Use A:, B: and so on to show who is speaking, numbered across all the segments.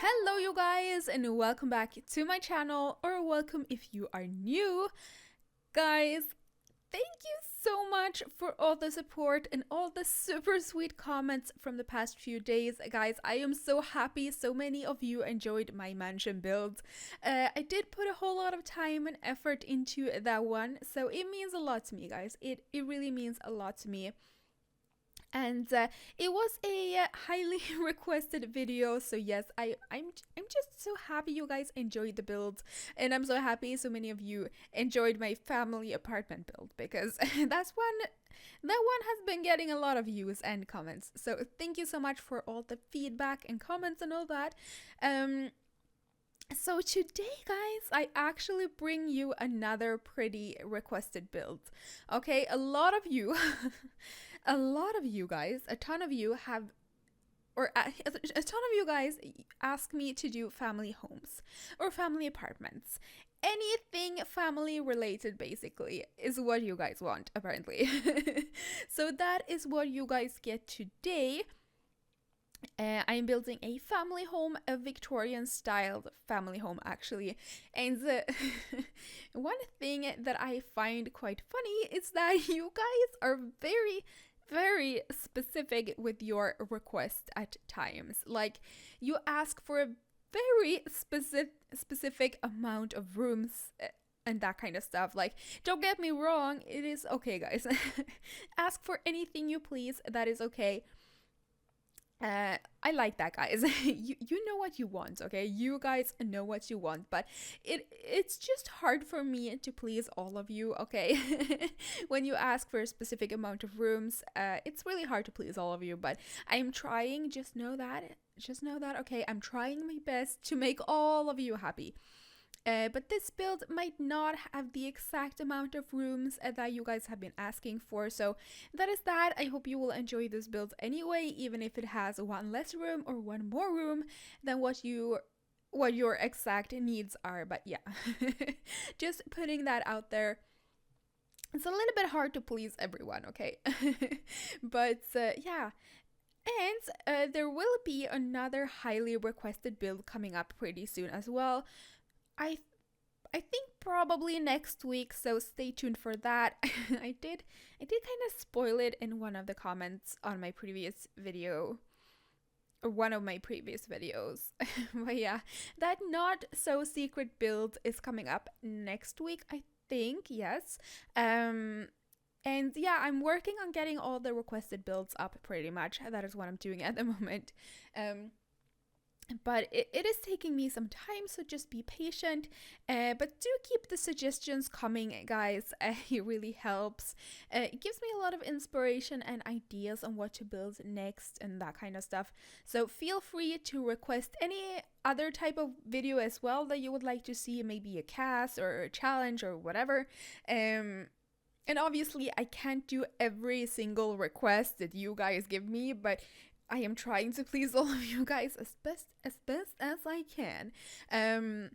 A: Hello you guys and welcome back to my channel, or welcome if you are new. Guys, thank you so much for all the support and all the super sweet comments from the past few days. Guys, I am so happy so many of you enjoyed my mansion build. I did put a whole lot of time and effort into that one, so it means a lot to me, guys. It really means a lot to me. And it was a highly requested video, so yes, I'm just so happy you guys enjoyed the build, and I'm so happy so many of you enjoyed my family apartment build, because that one has been getting a lot of views and comments. So thank you so much for all the feedback and comments and all that. So today, guys, I actually bring you another pretty requested build. Okay, a lot of you a lot of you guys, a ton of you have, or a ton of you guys ask me to do family homes or family apartments. Anything family related, basically, is what you guys want, apparently. So that is what you guys get today. I'm building a family home, a Victorian styled family home, actually. And one thing that I find quite funny is that you guys are very specific with your request at times. Like, you ask for a very specific amount of rooms and that kind of stuff. Like, don't get me wrong, it is okay, guys. Ask for anything you please, that is okay. I like that, guys. You know what you want, okay? You guys know what you want, but it's just hard for me to please all of you, okay? When you ask for a specific amount of rooms, it's really hard to please all of you, but I'm trying. Just know that, okay? I'm trying my best to make all of you happy. But this build might not have the exact amount of rooms that you guys have been asking for, so that is that. I hope you will enjoy this build anyway, even if it has one less room or one more room than what your exact needs are. But yeah, just putting that out there. It's a little bit hard to please everyone, okay? But yeah. And there will be another highly requested build coming up pretty soon as well. I think probably next week, so stay tuned for that. I did kind of spoil it in one of the comments on my previous video, or one of my previous videos. But yeah, that not so secret build is coming up next week, I think. Yes. And yeah, I'm working on getting all the requested builds up pretty much. That is what I'm doing at the moment. But it is taking me some time, so just be patient. But do keep the suggestions coming, guys. It really helps. It gives me a lot of inspiration and ideas on what to build next and that kind of stuff. So feel free to request any other type of video as well that you would like to see, maybe a cast or a challenge or whatever. And obviously, I can't do every single request that you guys give me, but I am trying to please all of you guys as best as I can. And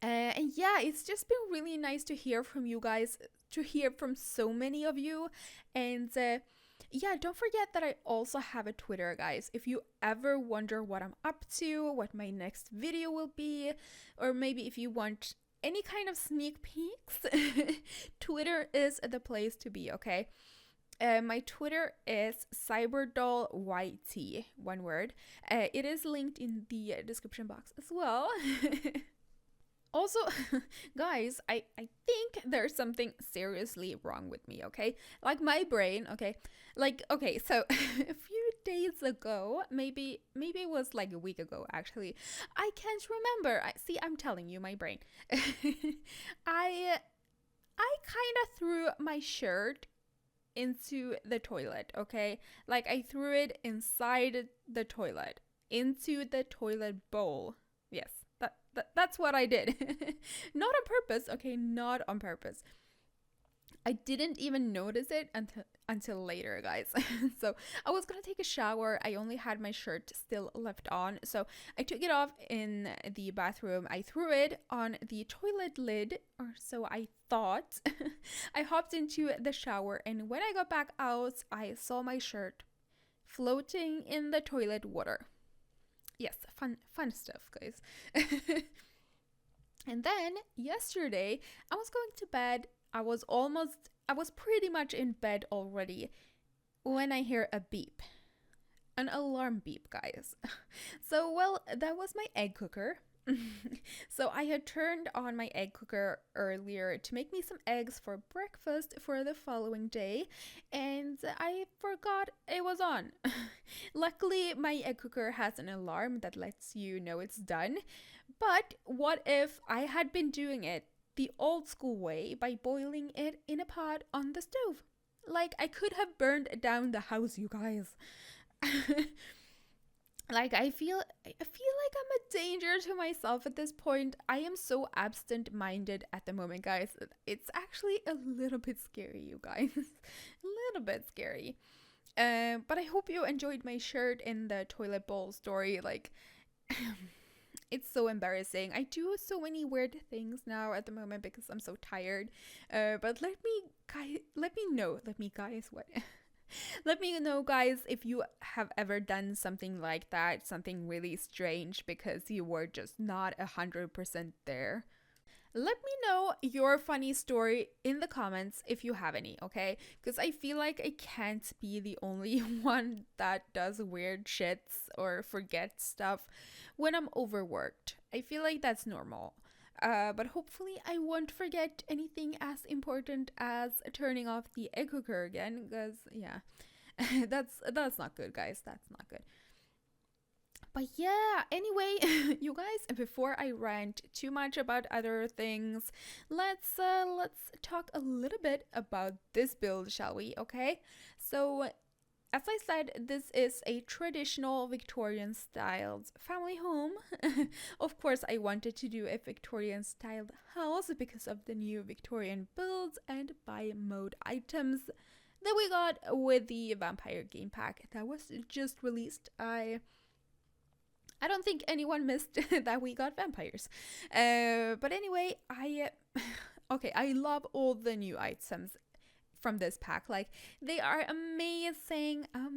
A: yeah, it's just been really nice to hear from you guys, to hear from so many of you. And yeah, don't forget that I also have a Twitter, guys. If you ever wonder what I'm up to, what my next video will be, or maybe if you want any kind of sneak peeks, Twitter is the place to be, okay? My Twitter is CyberdollYT, one word. It is linked in the description box as well. Also, guys, I think there's something seriously wrong with me, okay? Like my brain, okay? Like, okay, so a few days ago, maybe it was like a week ago, actually. I can't remember. I'm telling you, my brain. I kind of threw my shirt into the toilet, okay? Like, I threw it inside the toilet, into the toilet bowl. Yes, that's what I did. Not on purpose, okay? Not on purpose. I didn't even notice it until later, guys. So I was gonna take a shower. I only had my shirt still left on, so I took it off in the bathroom. I threw it on the toilet lid, or so I thought. I hopped into the shower, and when I got back out, I saw my shirt floating in the toilet water. Yes, fun stuff, guys. And then yesterday, I was going to bed. I was pretty much in bed already when I hear a beep. An alarm beep, guys. So, well, that was my egg cooker. So I had turned on my egg cooker earlier to make me some eggs for breakfast for the following day, and I forgot it was on. Luckily, my egg cooker has an alarm that lets you know it's done. But what if I had been doing it the old school way by boiling it in a pot on the stove? Like, I could have burned down the house, you guys. Like, I feel like I'm a danger to myself at this point. I am so absent-minded at the moment, guys. It's actually a little bit scary, you guys. A little bit scary. But I hope you enjoyed my shirt in the toilet bowl story. Like, it's so embarrassing. I do so many weird things now at the moment because I'm so tired. But let me know, guys, if you have ever done something like that, something really strange because you were just not 100% there. Let me know your funny story in the comments if you have any, okay? Because I feel like I can't be the only one that does weird shits or forgets stuff when I'm overworked. I feel like that's normal. But hopefully I won't forget anything as important as turning off the egg cooker again, because yeah, that's not good, guys. That's not good. But yeah, anyway, you guys, before I rant too much about other things, let's talk a little bit about this build, shall we? Okay, so as I said, this is a traditional Victorian styled family home. Of course, I wanted to do a Victorian styled house because of the new Victorian builds and buy mode items that we got with the vampire game pack that was just released. I don't think anyone missed that we got vampires. But anyway, I love all the new items from this pack. Like, they are amazing. I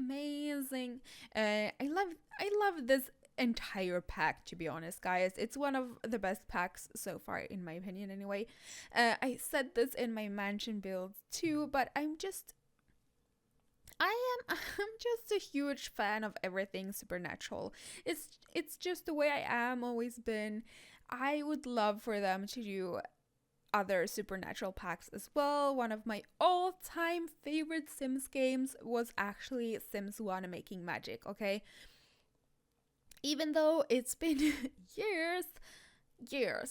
A: love this entire pack, to be honest, guys. It's one of the best packs so far, in my opinion, anyway. I said this in my mansion builds too, but I'm just a huge fan of everything supernatural. It's just the way I am, always been. I would love for them to do other supernatural packs as well. One of my all-time favorite Sims games was actually Sims 1 Making Magic, okay? Even though it's been years,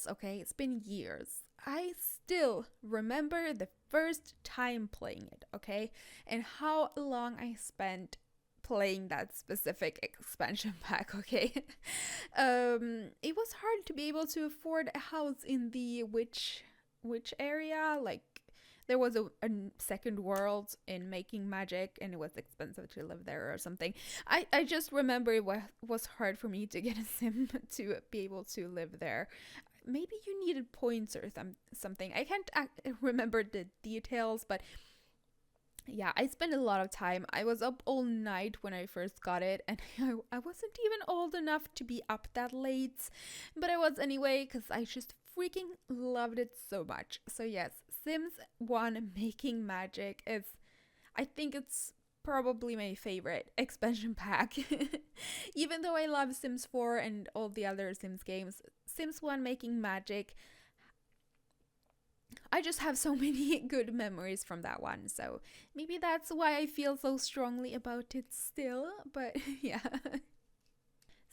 A: okay? It's been years. I still remember the first time playing it, okay? And how long I spent playing that specific expansion pack, okay? It was hard to be able to afford a house in the which area. Like, there was a second world in Making Magic and it was expensive to live there or something. I just remember it was hard for me to get a sim to be able to live there. Maybe you needed points or something. I can't remember the details, but yeah, I spent a lot of time. I was up all night when I first got it, and I wasn't even old enough to be up that late, but I was anyway, because I just freaking loved it so much. So yes, Sims 1 Making Magic I think it's probably my favorite expansion pack. Even though I love Sims 4 and all the other Sims games, Sims 1 Making Magic, I just have so many good memories from that one. So maybe that's why I feel so strongly about it still. But yeah.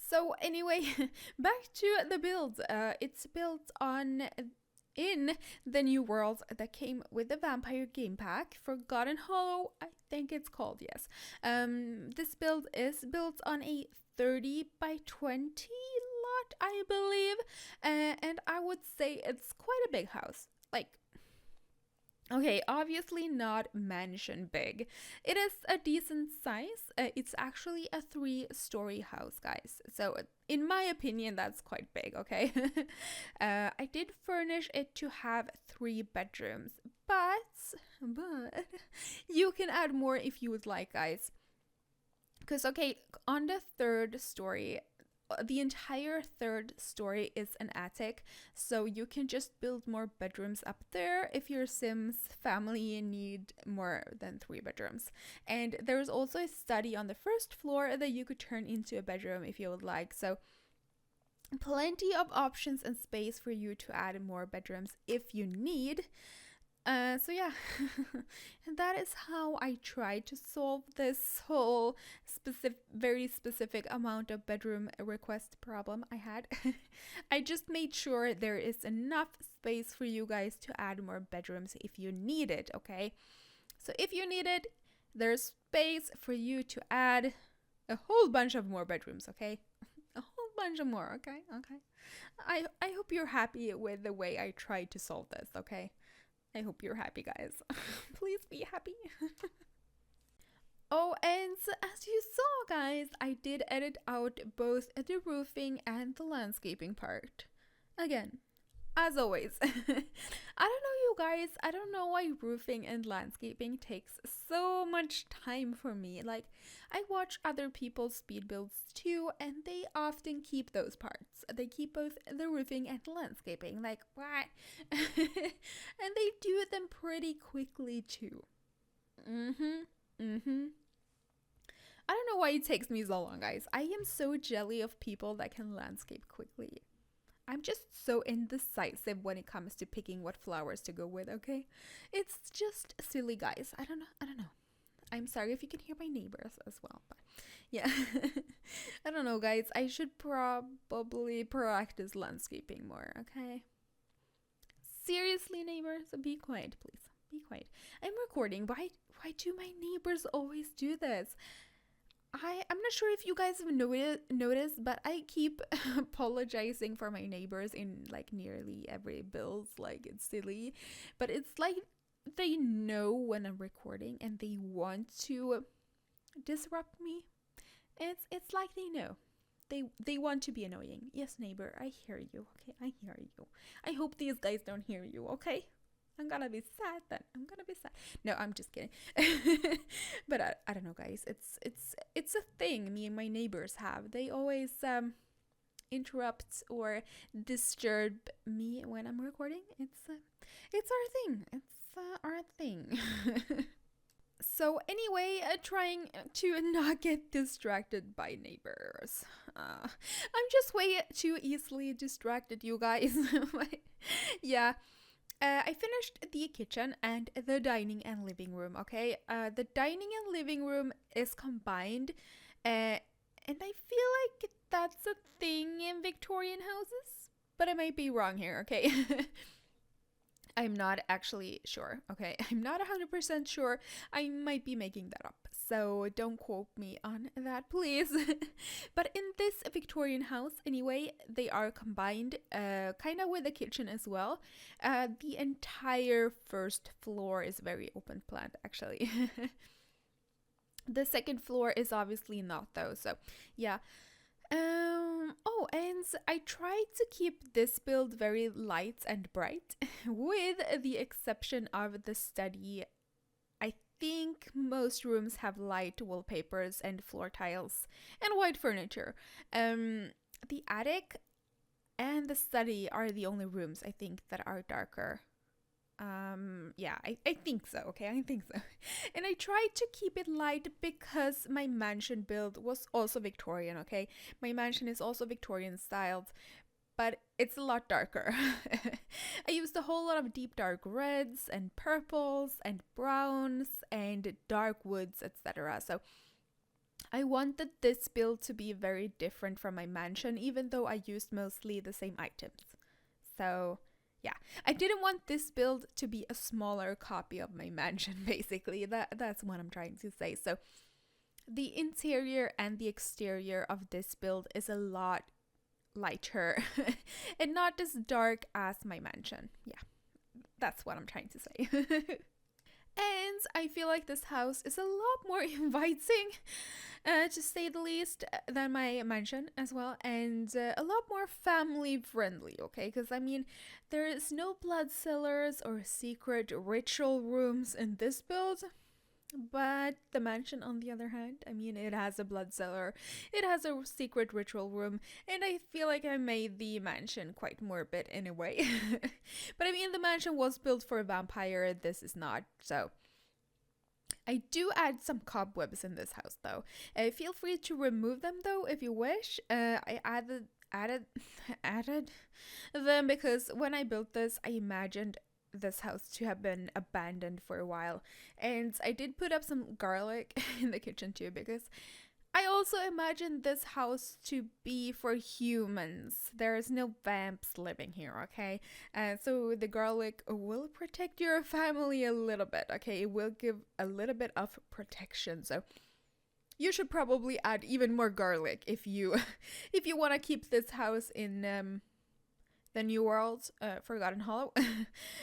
A: So anyway, back to the build. It's built in the new world that came with the vampire game pack, Forgotten Hollow, I think it's called, yes. This build is built on a 30 by 20 lot, I believe, and I would say it's quite a big house. Like, okay, obviously not mansion big. It is a decent size. It's actually a 3-story house, guys. So in my opinion, that's quite big, okay? I did furnish it to have 3 bedrooms, but you can add more if you would like, guys. Because, okay, on the 3rd story, the entire third story is an attic, so you can just build more bedrooms up there if your Sims family need more than 3 bedrooms. And there's also a study on the first floor that you could turn into a bedroom if you would like. So plenty of options and space for you to add more bedrooms if you need. So yeah, and that is how I tried to solve this whole very specific amount of bedroom request problem I had. I just made sure there is enough space for you guys to add more bedrooms if you need it, okay? So if you need it, there's space for you to add a whole bunch of more bedrooms, okay? A whole bunch of more, okay? Okay. I hope you're happy with the way I tried to solve this, okay? I hope you're happy, guys. Please be happy. Oh, and as you saw, guys, I did edit out both the roofing and the landscaping part. Again, as always. I don't know, you guys. I don't know why roofing and landscaping takes so much time for me. Like, I watch other people's speed builds too, and they often keep those parts. They keep both the roofing and the landscaping. Like, what? And they do them pretty quickly too. I don't know why it takes me so long, guys. I am so jelly of people that can landscape quickly. I'm just so indecisive when it comes to picking what flowers to go with, okay? It's just silly, guys. I don't know. I'm sorry if you can hear my neighbors as well, but yeah. I don't know, guys. I should probably practice landscaping more, okay? Seriously, neighbors, be quiet, please. Be quiet. I'm recording. Why do my neighbors always do this? I'm not sure if you guys have noticed, but I keep apologizing for my neighbors in like nearly every build. Like, it's silly, but it's like they know when I'm recording and they want to disrupt me. It's like they know. They want to be annoying. Yes, neighbor, I hear you. Okay, I hear you. I hope these guys don't hear you, okay? I'm gonna be sad then. I'm gonna be sad. No, I'm just kidding. But I don't know, guys. It's a thing me and my neighbors have. They always interrupt or disturb me when I'm recording. It's our thing. It's our thing. So anyway, trying to not get distracted by neighbors. I'm just way too easily distracted, you guys. Yeah. I finished the kitchen and the dining and living room, okay? The dining and living room is combined, and I feel like that's a thing in Victorian houses, but I might be wrong here, okay? I'm not actually sure, okay? I'm not 100% sure. I might be making that up, so don't quote me on that, please. But in this Victorian house, anyway, they are combined, kind of with the kitchen as well. The entire first floor is very open plan, actually. The second floor is obviously not, though, so yeah. Oh, and I tried to keep this build very light and bright, with the exception of the study. I think most rooms have light wallpapers and floor tiles and white furniture. The attic and the study are the only rooms I think that are darker. Yeah, I think so, okay, I think so. And I tried to keep it light because my mansion build was also Victorian, okay? My mansion is also Victorian styled, but it's a lot darker. I used a whole lot of deep dark reds and purples and browns and dark woods, etc. So I wanted this build to be very different from my mansion, even though I used mostly the same items. So yeah, I didn't want this build to be a smaller copy of my mansion, basically. That's what I'm trying to say. So the interior and the exterior of this build is a lot lighter and not as dark as my mansion. Yeah, that's what I'm trying to say. And I feel like this house is a lot more inviting, to say the least, than my mansion as well, and a lot more family friendly, okay? Because I mean, there is no blood cellars or secret ritual rooms in this build. But the mansion, on the other hand, I mean, it has a blood cellar, it has a secret ritual room, and I feel like I made the mansion quite morbid in a way. But I mean, the mansion was built for a vampire, this is not, so. I do add some cobwebs in this house though. Feel free to remove them though if you wish. I added added them because when I built this, I imagined this house to have been abandoned for a while, and I did put up some garlic in the kitchen too because I also imagine this house to be for humans. There's no vamps living here, okay? So the garlic will protect your family a little bit, okay? It will give a little bit of protection. So you should probably add even more garlic if you if you want to keep this house in the New World, Forgotten Hollow.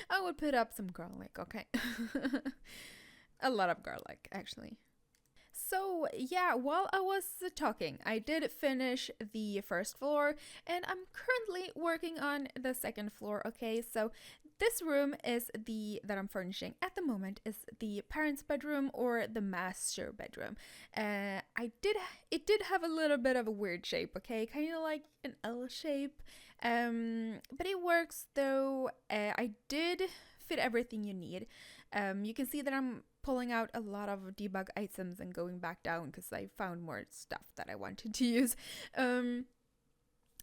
A: I would put up some garlic, okay? A lot of garlic, actually. So yeah, while I was talking, I did finish the first floor and I'm currently working on the second floor, okay? So this room is that I'm furnishing at the moment is the parents' bedroom or the master bedroom. It did have a little bit of a weird shape, okay? Kind of like an L shape. But it works though. I did fit everything you need. You can see that I'm pulling out a lot of debug items and going back down because I found more stuff that I wanted to use. But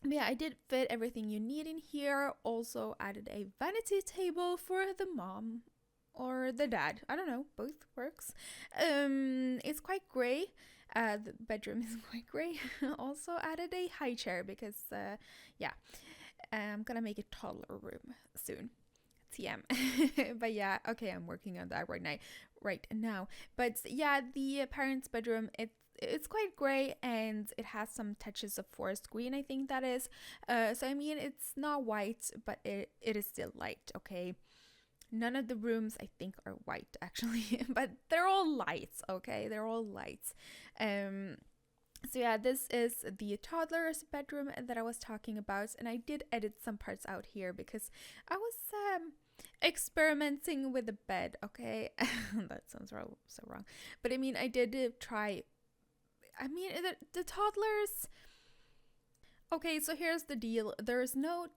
A: yeah, I did fit everything you need in here. Also added a vanity table for the mom or the dad. I don't know, both works. It's quite gray. The bedroom is quite gray. Also added a high chair because, yeah, I'm gonna make a toddler room soon. TM. But yeah, okay, I'm working on that right now. But yeah, the parents' bedroom, it's quite gray and it has some touches of forest green, I think that is. So I mean, it's not white, but it is still light, okay? None of the rooms I think are white actually, but they're all lights, okay? They're all lights. So yeah, this is the toddler's bedroom that I was talking about, and I did edit some parts out here because I was experimenting with the bed, okay? That sounds so wrong. But I mean, I did try, I mean, the toddlers... Okay, so here's the deal. There's no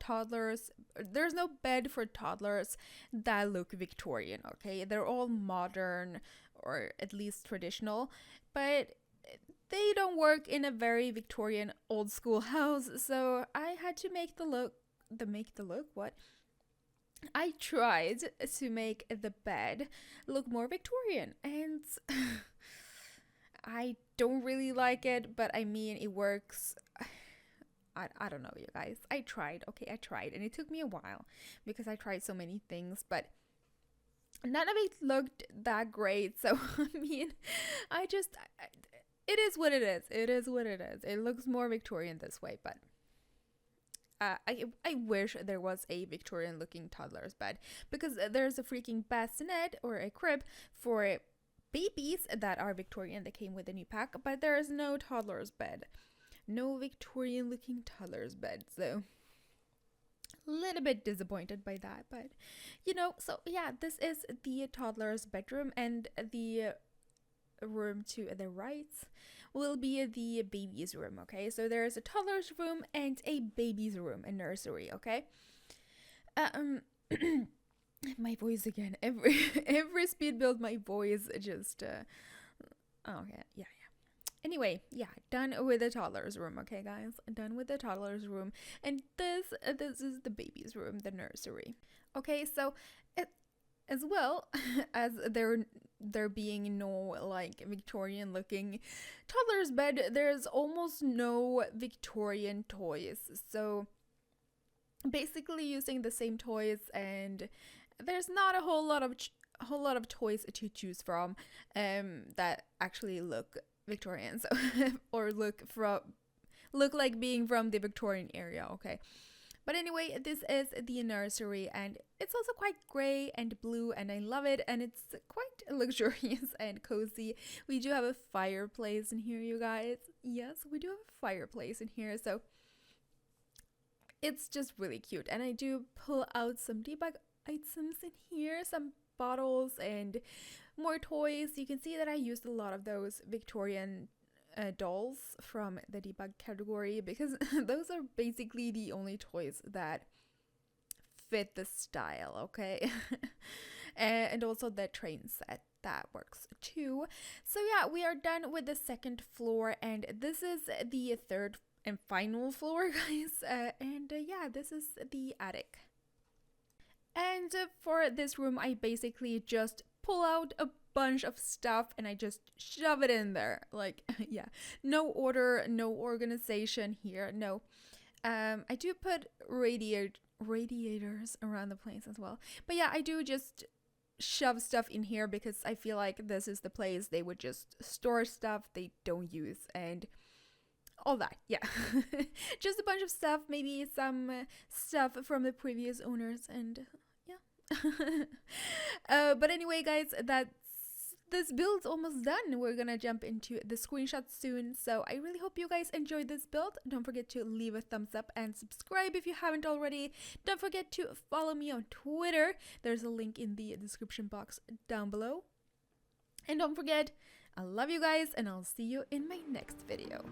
A: bed for toddlers that look Victorian, okay? They're all modern, or at least traditional, but they don't work in a very Victorian old school house, so I had to make the look, what? I tried to make the bed look more Victorian, and I don't really like it, but I mean, it works. I don't know, you guys. I tried, and it took me a while because I tried so many things, but none of it looked that great. So, I mean, it is what it is. It is what it is. It looks more Victorian this way, but I wish there was a Victorian looking toddler's bed because there's a freaking bassinet or a crib for babies that are Victorian that came with a new pack, but there is no toddler's bed. No Victorian looking toddler's bed, so a little bit disappointed by that, but you know, so yeah, this is the toddler's bedroom, and the room to the right will be the baby's room, okay? So there's a toddler's room and a baby's room, a nursery, okay? My voice again, every speed build, my voice just okay, yeah. Anyway, yeah, done with the toddler's room, okay, guys? Done with the toddler's room. And this is the baby's room, the nursery. Okay, so as well as there being no like Victorian looking toddler's bed, there's almost no Victorian toys. So basically using the same toys, and there's not a whole lot of toys to choose from that actually look Victorian, so or look like being from the Victorian area, okay? But anyway, this is the nursery, and it's also quite gray and blue, and I love it, and it's quite luxurious and cozy. We do have a fireplace in here, you guys. Yes, we do have a fireplace in here, so it's just really cute. And I do pull out some debug items in here, some bottles and more toys. You can see that I used a lot of those Victorian dolls from the debug category because those are basically the only toys that fit the style, okay? And also the train set, that works too. So yeah, we are done with the second floor, and this is the third and final floor, guys. Yeah, this is the attic. And for this room, I basically just pull out a bunch of stuff and I just shove it in there. Like, yeah, no order, no organization here. No. I do put radiators around the place as well. But yeah, I do just shove stuff in here because I feel like this is the place they would just store stuff they don't use and all that. Yeah. Just a bunch of stuff, maybe some stuff from the previous owners, and yeah. But anyway, guys, this build's almost done. We're gonna jump into the screenshots soon, so I really hope you guys enjoyed this build. Don't forget to leave a thumbs up and subscribe if you haven't already. Don't forget to follow me on Twitter. There's a link in the description box down below. And don't forget, I love you guys, and I'll see you in my next video.